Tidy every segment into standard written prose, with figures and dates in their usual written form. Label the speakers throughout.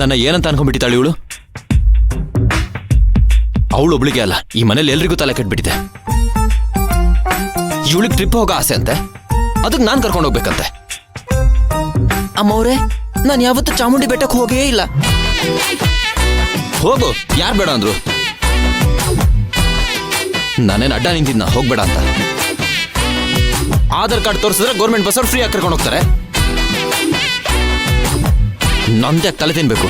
Speaker 1: ನನ್ನ ಏನಂತ ಅನ್ಕೊಂಡ್ಬಿಟ್ಟಿದ್ದಾಳೆ ಇವಳು. ಅವಳು ಒಬ್ಳಿಗೆ ಅಲ್ಲ, ಈ ಮನೇಲಿ ಎಲ್ರಿಗೂ ತಲೆ ಕೆಟ್ಬಿಟ್ಟಿದೆ. ಇವಳಿಗೆ ಟ್ರಿಪ್ ಹೋಗೋ ಆಸೆ ಅಂತೆ, ಅದಕ್ಕೆ ನಾನು ಕರ್ಕೊಂಡು ಹೋಗ್ಬೇಕಂತೆ.
Speaker 2: ಅಮ್ಮವ್ರೆ, ನಾನು ಯಾವತ್ತೂ ಚಾಮುಂಡಿ ಬೆಟ್ಟಕ್ಕೆ ಹೋಗೇ ಇಲ್ಲ.
Speaker 1: ಹೋಗು, ಯಾರು ಬೇಡ ಅಂದ್ರು? ನಾನೇನು ಅಡ್ಡ ನಿಂತಿದ್ನ ಹೋಗ್ಬೇಡ ಅಂತ? ಆಧಾರ್ ಕಾರ್ಡ್ ತೋರಿಸಿದ್ರೆ ಗೌರ್ಮೆಂಟ್ ಬಸ್ ಅವ್ರು ಫ್ರೀ ಆಗಿ ಕರ್ಕೊಂಡು ಹೋಗ್ತಾರೆ. ನಂದೇ ತಲೆ ತಿನ್ಬೇಕು.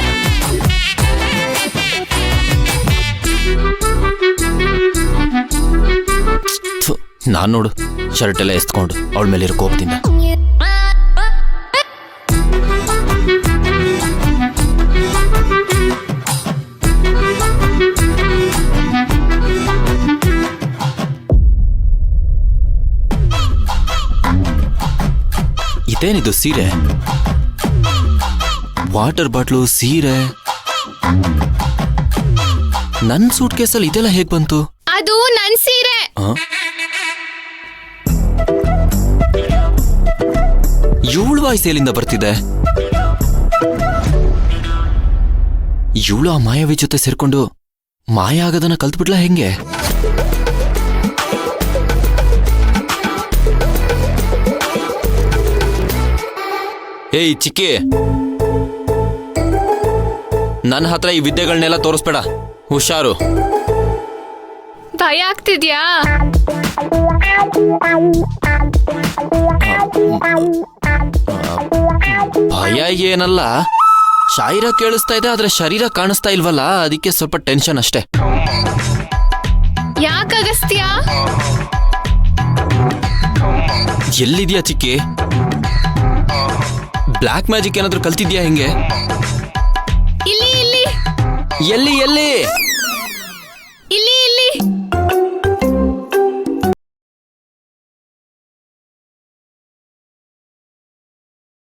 Speaker 1: ನಾನ್ ನೋಡು, ಶರ್ಟ್ ಎಲ್ಲ ಎತ್ಕೊಂಡು ಅವಳ ಮೇಲಿರೋ ಕೋಪದಿಂದ. ಇದೇನಿದು ಸೀರೆ, ವಾಟರ್ ಬಾಟ್ಲು, ಸೀರೆ. ನನ್ ಸೂಟ್ ಕೇಸಲ್ಲಿ ಇದೆಲ್ಲ ಹೇಗ್ ಬಂತು?
Speaker 3: ಅದು ನನ್ ಸೀರೆ.
Speaker 1: ಇವಳು ವಾಯ್ಸ್ ಎಲ್ಲಿಂದ ಬರ್ತಿದೆ? ಇವಳು ಆ ಮಾಯಾವಿ ಜೊತೆ ಸೇರ್ಕೊಂಡು ಮಾಯ ಆಗೋದನ್ನ ಕಲ್ತ್ಬಿಟ್ಲ ಹೆಂಗೆ? ಏಯ್ ಚಿಕ್ಕಿ, ನನ್ನ ಹತ್ರ ಈ ವಿದ್ಯೆಗಳನ್ನೆಲ್ಲ ತೋರಿಸ್ಬೇಡ, ಹುಷಾರು.
Speaker 3: ಭಯ ಆಗ್ತಿದ್ಯಾ?
Speaker 1: ಭಯ ಏನಲ್ಲ, ಶಾಯಿರ ಕೇಳಿಸ್ತಾ ಇದೆ, ಆದ್ರೆ ಶರೀರ ಕಾಣಿಸ್ತಾ ಇಲ್ವಲ್ಲ, ಅದಕ್ಕೆ ಸ್ವಲ್ಪ ಟೆನ್ಷನ್ ಅಷ್ಟೇ.
Speaker 3: ಯಾಕಾಗಸ್ತ್ಯಾ?
Speaker 1: ಎಲ್ಲಿದ್ಯಾ ಚಿಕ್ಕಿ? ಬ್ಲ್ಯಾಕ್ ಮ್ಯಾಜಿಕ್ ಏನಾದ್ರೂ ಕಲ್ತಿದ್ಯಾ ಹೆಂಗೆ?
Speaker 3: ಇಲ್ಲಿ ಇಲ್ಲಿ.
Speaker 1: ಎಲ್ಲಿ ಎಲ್ಲಿ?